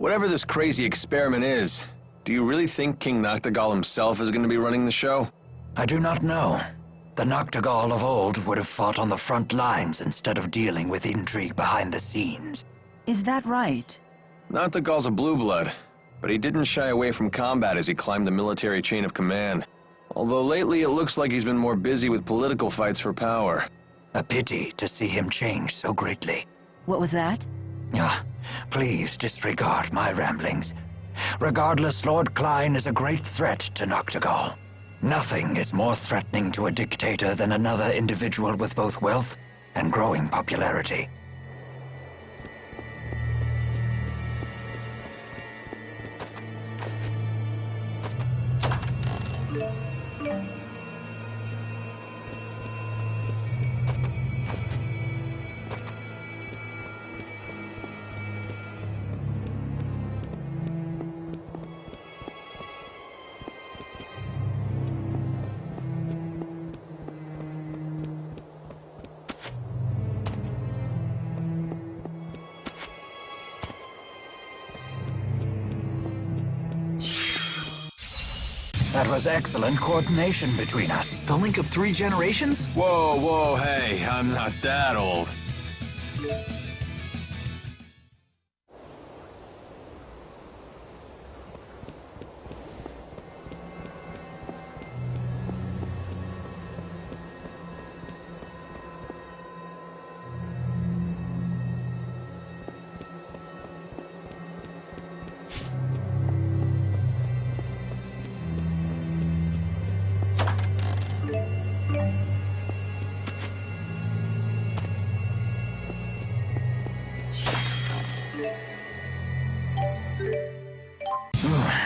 Whatever this crazy experiment is, do you really think King Nachtigal himself is going to be running the show? I do not know. The Nachtigal of old would have fought on the front lines instead of dealing with intrigue behind the scenes. Is that right? Nachtigal's a blue blood, but he didn't shy away from combat as he climbed the military chain of command. Although lately it looks like he's been more busy with political fights for power. A pity to see him change so greatly. What was that? Ah, please disregard my ramblings. Regardless, Lord Cline is a great threat to Nachtigal. Nothing is more threatening to a dictator than another individual with both wealth and growing popularity. That was excellent coordination between us. The link of 3 generations? Whoa, hey, I'm not that old.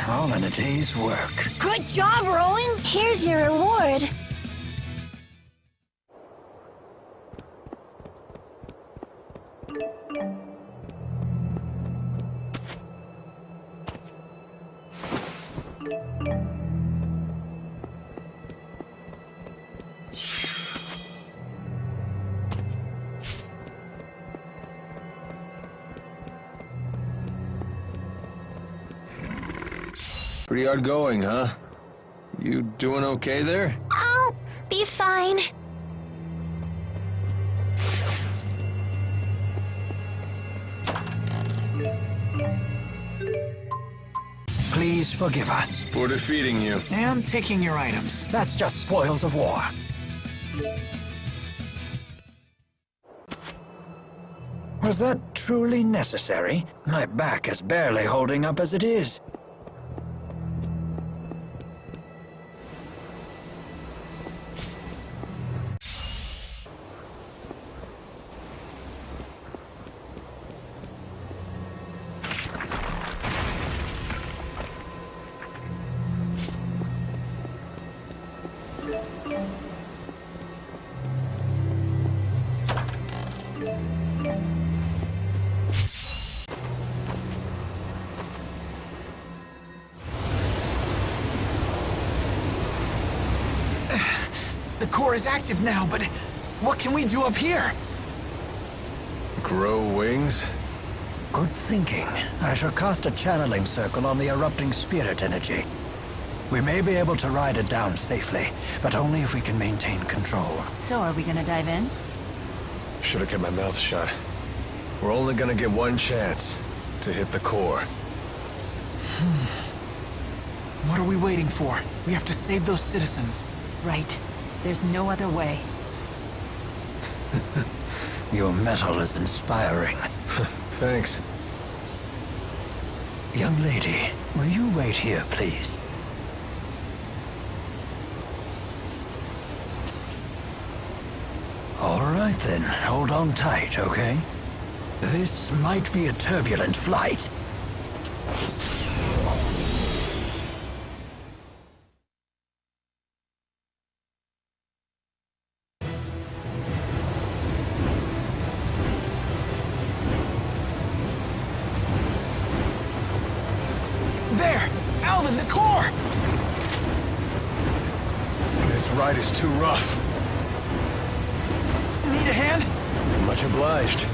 All in a day's work. Good job, Rowan! Here's your reward. Pretty hard going, huh? You doing okay there? I'll be fine. Please forgive us. For defeating you. And taking your items. That's just spoils of war. Was that truly necessary? My back is barely holding up as it is. The core is active now, but what can we do up here? Grow wings? Good thinking. I shall cast a channeling circle on the erupting spirit energy. We may be able to ride it down safely, but only if we can maintain control. So are we gonna dive in? Should've kept my mouth shut. We're only gonna get one chance to hit the core. What are we waiting for? We have to save those citizens. Right. There's no other way. Your metal is inspiring. Thanks. Young lady, will you wait here, please? All right then, hold on tight, okay? This might be a turbulent flight. There! Alvin, the core! This ride is too rough. Need a hand? Much obliged.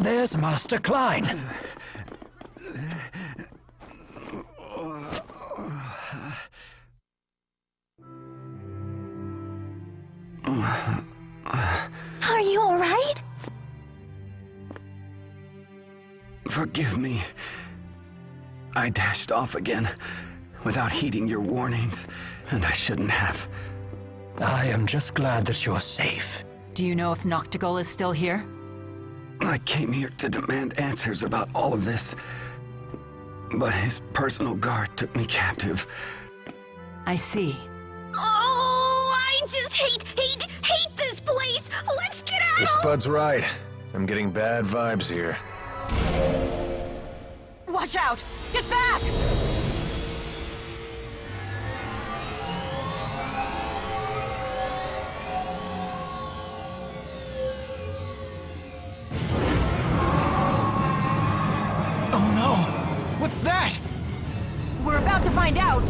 There's Master Cline. Are you alright? Forgive me. I dashed off again, without heeding your warnings, and I shouldn't have. I am just glad that you're safe. Do you know if Nachtigal is still here? I came here to demand answers about all of this, but his personal guard took me captive. I see. Oh, I just hate this place! Let's get out! The Spud's right. I'm getting bad vibes here. Watch out! Get back! Oh no! What's that? We're about to find out!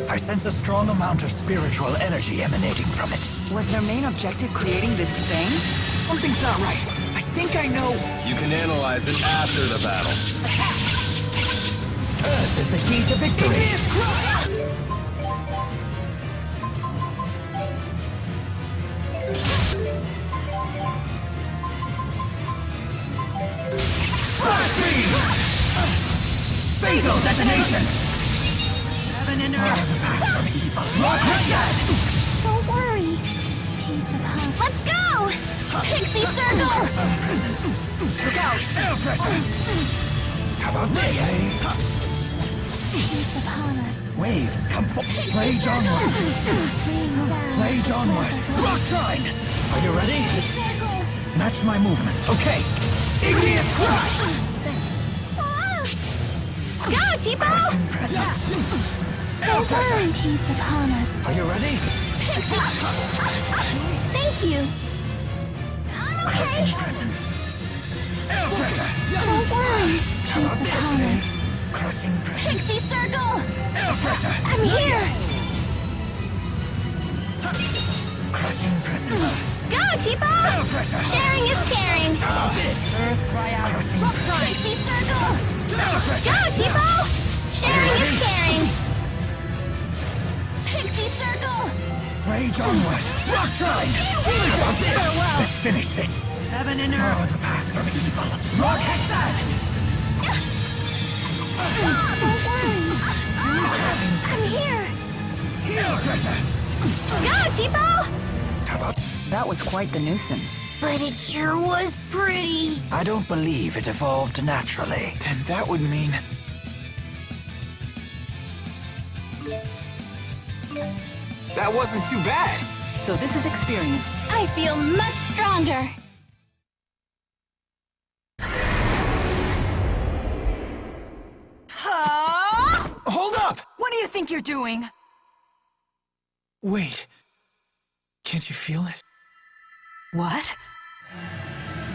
I sense a strong amount of spiritual energy emanating from it. Was their main objective creating this thing? Something's not right. I think I know. You can analyze it after the battle. Earth is the key to victory. Fatal detonation! Heaven and earth! Don't worry. Peace upon us. Let's go! Pixie Circle! Look out! Air pressure! How about melee? Peace upon us. Waves come for... Rage onward! Rain down. Rage onward! Rock sign! Are you ready? Circle. Match my movement. Okay. Igneous crush! Ah! Go, Tipo! Don't worry, peace upon us. Are you ready? Thank you. I'm okay. Air pressure! Don't worry, How about peace this, upon man? us. Crushing pressure. Pixie Circle! Air pressure! I'm here! Crushing pressure. Go, Tipo! Air pressure! Sharing is caring. How about this? Earth, cry out! Crushing Rock pressure. sign! Pixie Circle! Air pressure! Go, Tipo! Sharing is caring. Pixie Circle! Rage onward! Rock sign! How about this? Farewell. Let's finish this! Heaven and Oh, earth! the path from evil! Rock hexad! Don't worry. I'm here. Air pressure! Go, Tipo! How about... That was quite the nuisance. But it sure was pretty. I don't believe it evolved naturally. Then that would mean... That wasn't too bad. So this is experience. I feel much stronger. Hold up! What do you think you're doing? Wait. Can't you feel it? What?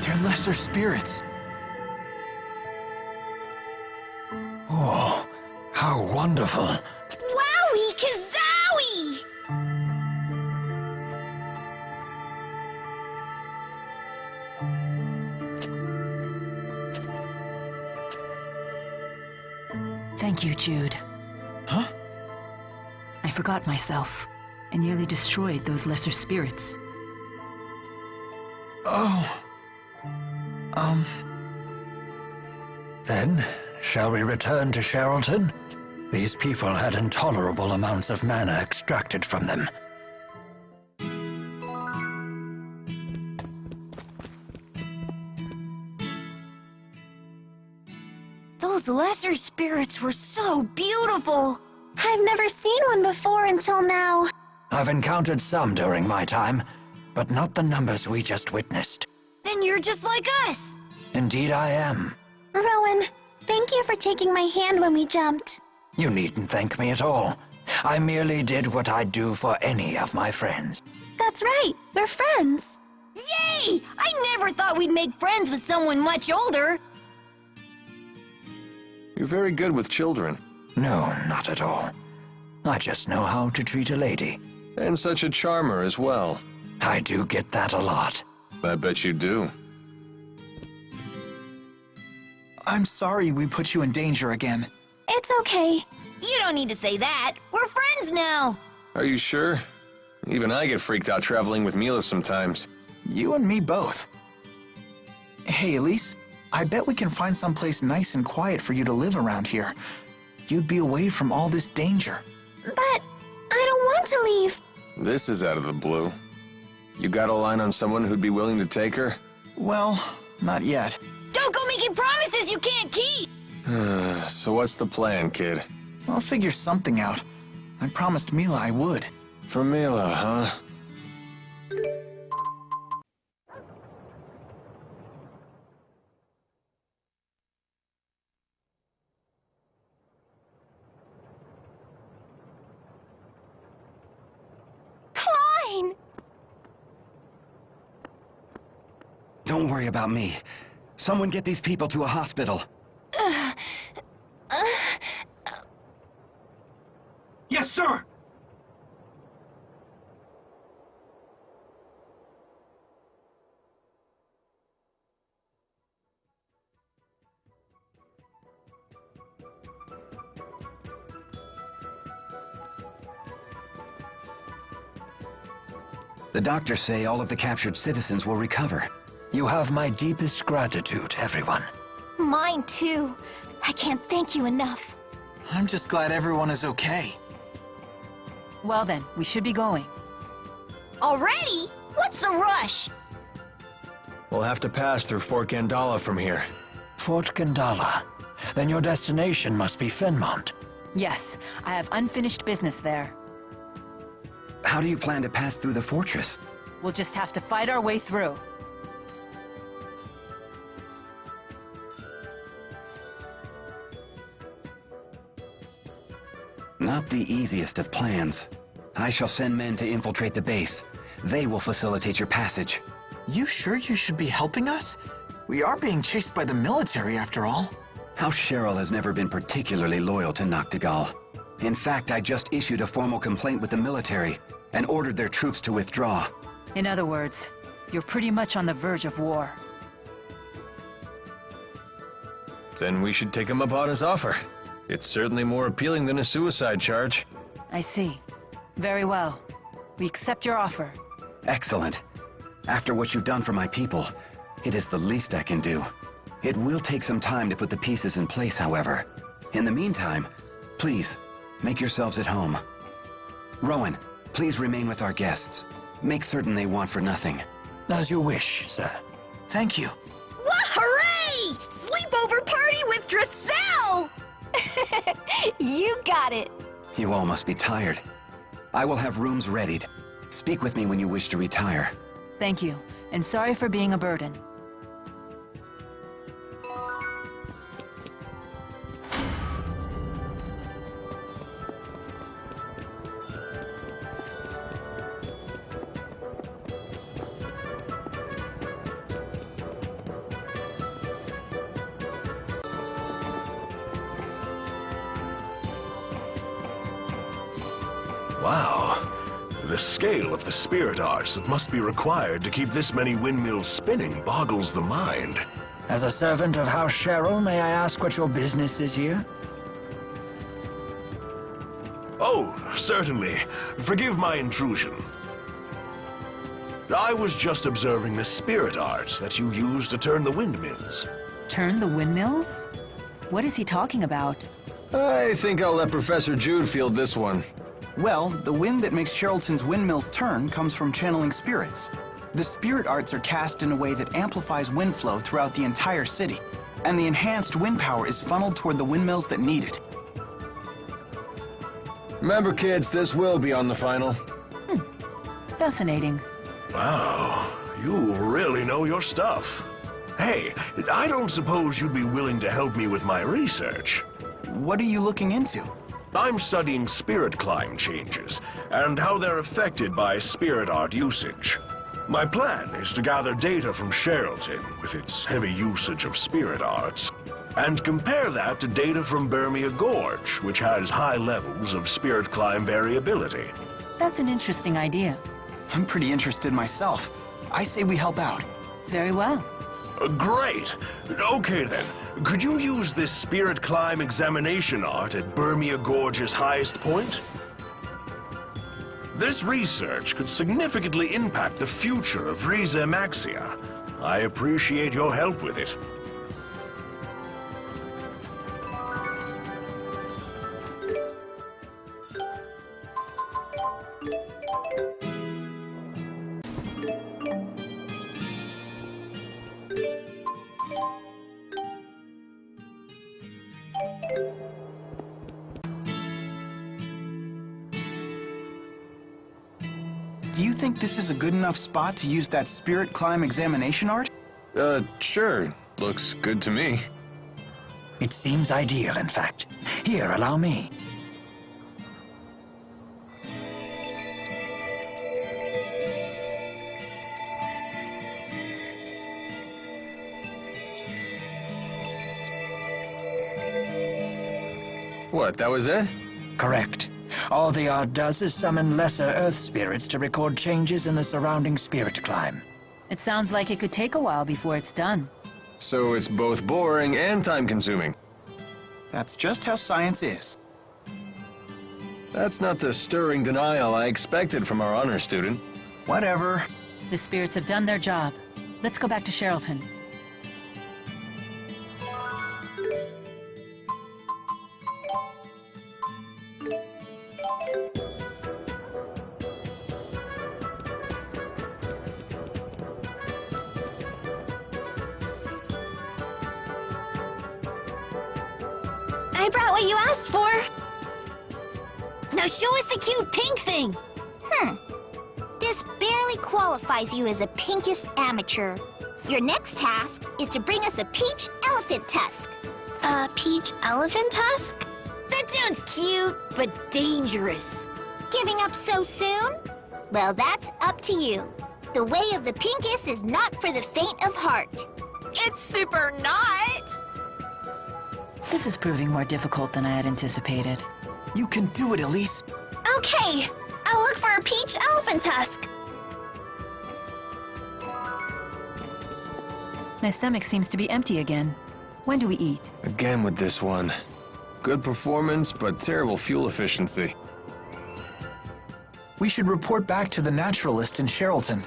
They're lesser spirits. Oh, how wonderful. Wowie kazowie! Thank you, Jude. Huh? I forgot myself and nearly destroyed those lesser spirits. Oh. Then, shall we return to Sherrilton? These people had intolerable amounts of mana extracted from them. Those lesser spirits were so beautiful. I've never seen one before until now. I've encountered some during my time, but not the numbers we just witnessed. Then you're just like us. Indeed I am. Rowan, thank you for taking my hand when we jumped. You needn't thank me at all. I merely did what I'd do for any of my friends. That's right, we're friends. Yay! I never thought we'd make friends with someone much older. You're very good with children. No, not at all. I just know how to treat a lady. And such a charmer as well. I do get that a lot. I bet you do. I'm sorry we put you in danger again. It's okay. You don't need to say that. We're friends now. Are you sure? Even I get freaked out traveling with Mila sometimes. You and me both. Hey, Elize, I bet we can find someplace nice and quiet for you to live around here. You'd be away from all this danger. But I don't want to leave. This is out of the blue. You got a line on someone who'd be willing to take her? Well, not yet. Don't go making promises you can't keep. So what's the plan, kid? I'll figure something out. I promised Mila I would. For Mila, huh? Cline! Don't worry about me. Someone get these people to a hospital. Yes, sir! The doctors say all of the captured citizens will recover. You have my deepest gratitude, everyone. Mine too. I can't thank you enough. I'm just glad everyone is okay. Well then, we should be going. Already? What's the rush? We'll have to pass through Fort Gandala from here. Fort Gandala. Then your destination must be Fenmont. Yes, I have unfinished business there. How do you plan to pass through the fortress? We'll just have to fight our way through. Not the easiest of plans. I shall send men to infiltrate the base. They will facilitate your passage. You sure you should be helping us? We are being chased by the military after all. House Cheryl has never been particularly loyal to Nachtigal. In fact, I just issued a formal complaint with the military and ordered their troops to withdraw. In other words, you're pretty much on the verge of war. Then we should take him up on his offer. It's certainly more appealing than a suicide charge. I see. Very well. We accept your offer. Excellent. After what you've done for my people, it is the least I can do. It will take some time to put the pieces in place, however. In the meantime, please, make yourselves at home. Rowan, please remain with our guests. Make certain they want for nothing. As you wish, sir. Thank you. Wah, hooray! Sleepover party with Dressel! You got it. You all must be tired. I will have rooms readied. Speak with me when you wish to retire. Thank you, and sorry for being a burden. Wow. The scale of the spirit arts that must be required to keep this many windmills spinning boggles the mind. As a servant of House Cheryl, may I ask what your business is here? Oh, certainly. Forgive my intrusion. I was just observing the spirit arts that you use to turn the windmills. Turn the windmills? What is he talking about? I think I'll let Professor Jude field this one. Well, the wind that makes Sherrilton's windmills turn comes from channeling spirits. The spirit arts are cast in a way that amplifies wind flow throughout the entire city, and the enhanced wind power is funneled toward the windmills that need it. Remember, kids, this will be on the final. Fascinating. Wow, you really know your stuff. Hey, I don't suppose you'd be willing to help me with my research. What are you looking into? I'm studying spirit climb changes and how they're affected by spirit art usage. My plan is to gather data from Sherrilton, with its heavy usage of spirit arts, and compare that to data from Bermia Gorge, which has high levels of spirit climb variability. That's an interesting idea. I'm pretty interested myself. I say we help out. Very well. Great! Okay then, could you use this Spirit Cline Examination Arte at Bermia Gorge's highest point? This research could significantly impact the future of Riza Maxia. I appreciate your help with it. Do you think this is a good enough spot to use that Spirit Cline Examination Arte? Sure. Looks good to me. It seems ideal, in fact. Here, allow me. What, that was it? Correct. All the art does is summon lesser Earth spirits to record changes in the surrounding spirit climb. It sounds like it could take a while before it's done. So it's both boring and time-consuming. That's just how science is. That's not the stirring denial I expected from our honor student. Whatever. The spirits have done their job. Let's go back to Sherrilton. I brought what you asked for. Now show us the cute pink thing. This barely qualifies you as a pinkest amateur. Your next task is to bring us a peach elephant tusk. A peach elephant tusk? That sounds cute, but dangerous. Giving up so soon? Well, that's up to you. The way of the pinkest is not for the faint of heart. It's super not. This is proving more difficult than I had anticipated. You can do it, Elize. Okay, I'll look for a peach elephant tusk. My stomach seems to be empty again. When do we eat? Again with this one. Good performance, but terrible fuel efficiency. We should report back to the naturalist in Sherrilton.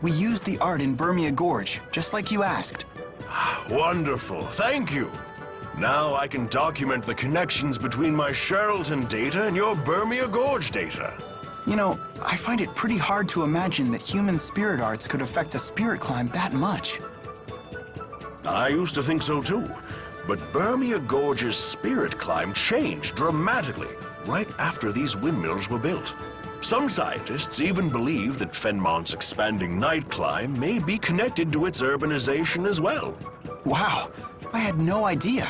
We used the art in Bermia Gorge, just like you asked. Wonderful, thank you. Now I can document the connections between my Sherrilton data and your Bermia Gorge data. You know, I find it pretty hard to imagine that human spirit arts could affect a spirit climb that much. I used to think so too, but Bermia Gorge's spirit climb changed dramatically right after these windmills were built. Some scientists even believe that Fenmont's expanding night climb may be connected to its urbanization as well. Wow, I had no idea.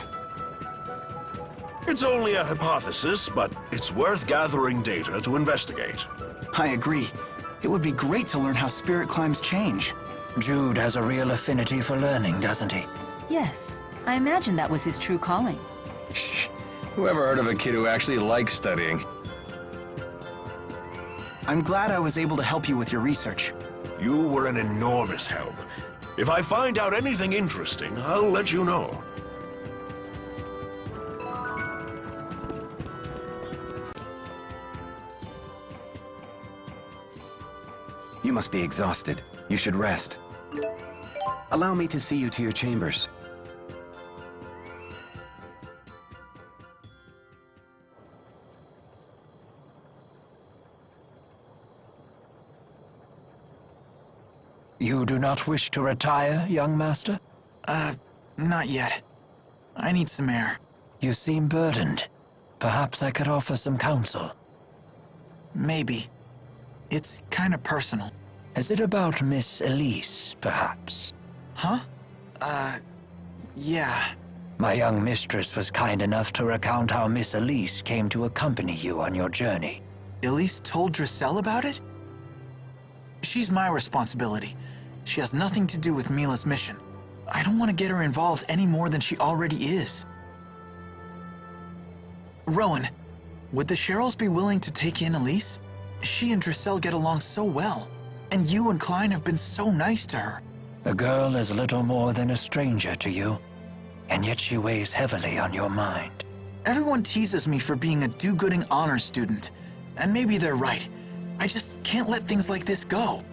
It's only a hypothesis, but it's worth gathering data to investigate. I agree. It would be great to learn how spirit climbs change. Jude has a real affinity for learning, doesn't he? Yes, I imagine that was his true calling. Shh. Whoever heard of a kid who actually likes studying? I'm glad I was able to help you with your research. You were an enormous help. If I find out anything interesting, I'll let you know. You must be exhausted. You should rest. Allow me to see you to your chambers. You do not wish to retire, young master? Not yet. I need some air. You seem burdened. Perhaps I could offer some counsel. Maybe. It's kind of personal. Is it about Miss Elize, perhaps? Huh? Yeah. My young mistress was kind enough to recount how Miss Elize came to accompany you on your journey. Elize told Drissel about it? She's my responsibility. She has nothing to do with Mila's mission. I don't want to get her involved any more than she already is. Rowan, would the Sherrills be willing to take in Elize? She and Drissel get along so well, and you and Cline have been so nice to her. The girl is little more than a stranger to you, and yet she weighs heavily on your mind. Everyone teases me for being a do-gooding honors student, and maybe they're right. I just can't let things like this go.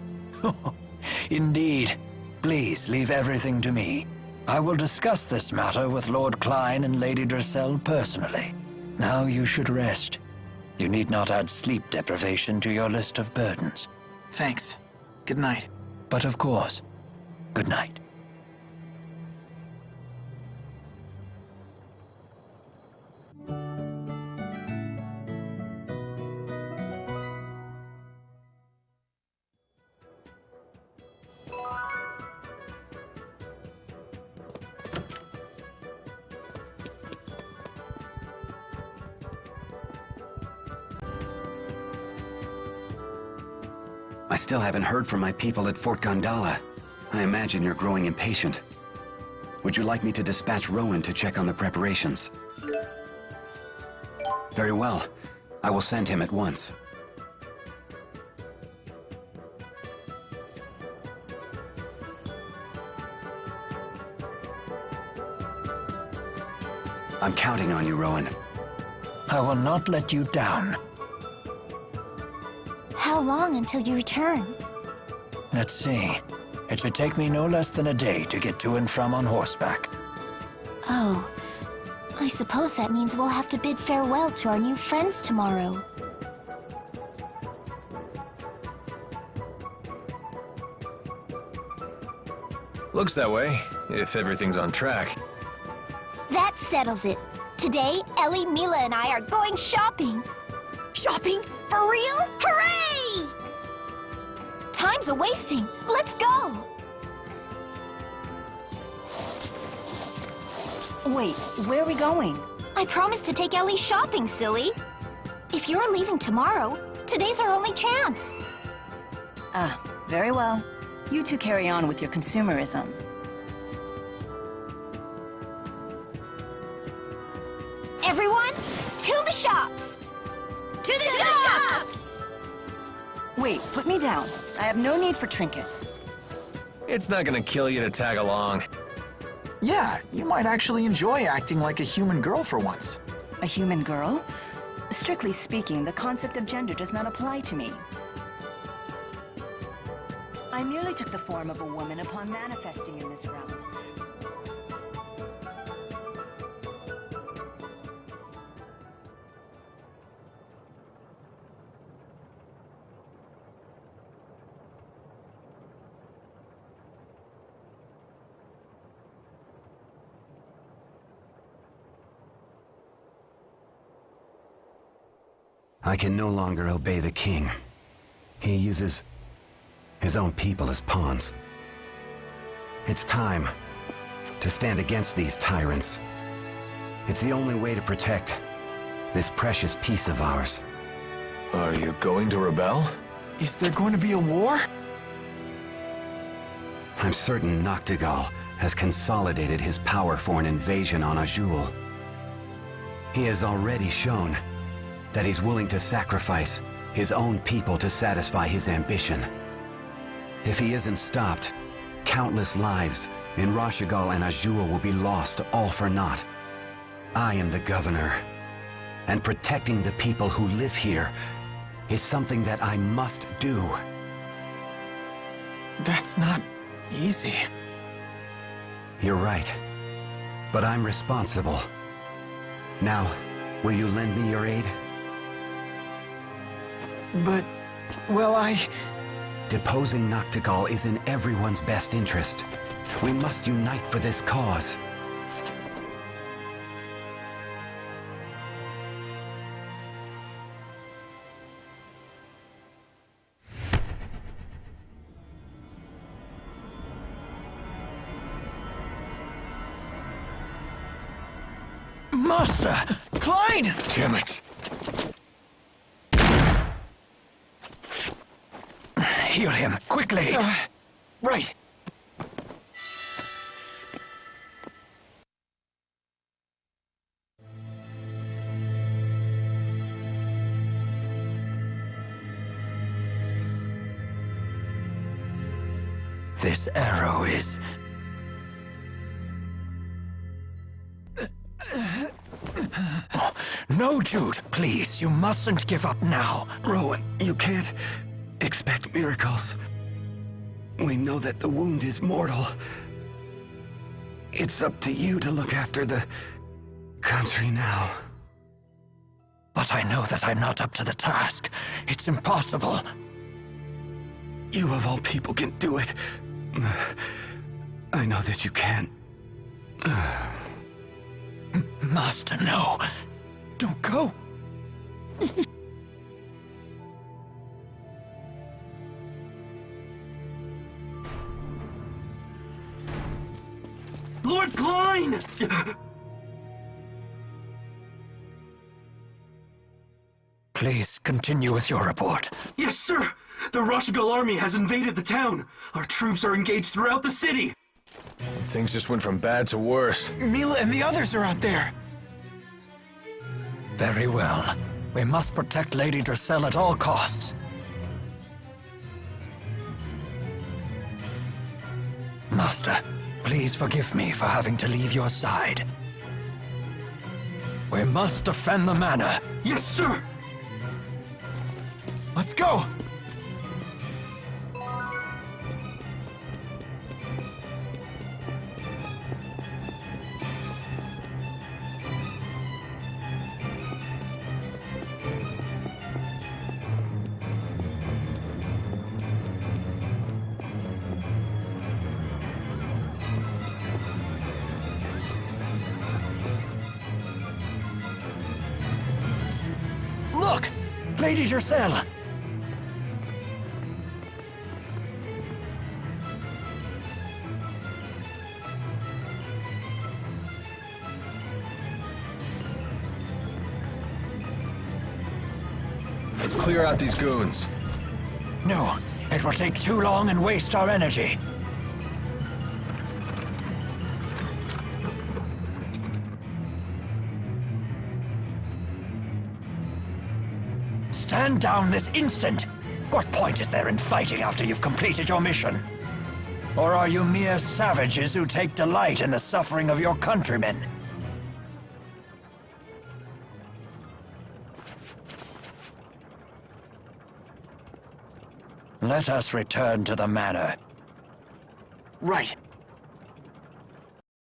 Indeed. Please leave everything to me. I will discuss this matter with Lord Cline and Lady Drissel personally. Now you should rest. You need not add sleep deprivation to your list of burdens. Thanks. Good night. But of course, good night. I still haven't heard from my people at Fort Gondala. I imagine you're growing impatient. Would you like me to dispatch Rowan to check on the preparations? Very well. I will send him at once. I'm counting on you, Rowan. I will not let you down. How long until you return? Let's see. It should take me no less than a day to get to and from on horseback. Oh, I suppose that means we'll have to bid farewell to our new friends tomorrow. Looks that way, if everything's on track. That settles it. Today, Ellie, Mila, and I are going shopping. Shopping? For real? Hooray! Time's a-wasting. Let's go! Wait, where are we going? I promised to take Ellie shopping, silly. If you're leaving tomorrow, today's our only chance. Ah, very well. You two carry on with your consumerism. Everyone, to the shops! To the shops! Wait, put me down. I have no need for trinkets. It's not gonna kill you to tag along. Yeah, you might actually enjoy acting like a human girl for once. A human girl? Strictly speaking, the concept of gender does not apply to me. I merely took the form of a woman upon manifesting in this realm. I can no longer obey the king. He uses his own people as pawns. It's time to stand against these tyrants. It's the only way to protect this precious piece of ours. Are you going to rebel? Is there going to be a war? I'm certain Nachtigal has consolidated his power for an invasion on Azul. He has already shown that he's willing to sacrifice his own people to satisfy his ambition. If he isn't stopped, countless lives in Rashigal and Azul will be lost all for naught. I am the governor, and protecting the people who live here is something that I must do. That's not easy. You're right, but I'm responsible. Now, will you lend me your aid? But, well, Deposing Nachtigal is in everyone's best interest. We must unite for this cause. Master! Cline! Damn it. Heal him, quickly! Right. This arrow is... No, Jude, please, you mustn't give up now. Rowan, you can't expect miracles. We know that the wound is mortal. It's up to you to look after the country now. But I know that I'm not up to the task. It's impossible. You of all people can do it. I know that you can. Master, no. Don't go. Lord Cline! Please continue with your report. Yes, sir! The Nachtigal army has invaded the town. Our troops are engaged throughout the city. Things just went from bad to worse. Mila and the others are out there. Very well. We must protect Lady Dracel at all costs. Master, please forgive me for having to leave your side. We must defend the manor. Yes, sir! Let's go! Look! Lady Dracel! Let's clear out these goons. No, it will take too long and waste our energy. Stand down this instant! What point is there in fighting after you've completed your mission? Or are you mere savages who take delight in the suffering of your countrymen? Let us return to the manor. Right.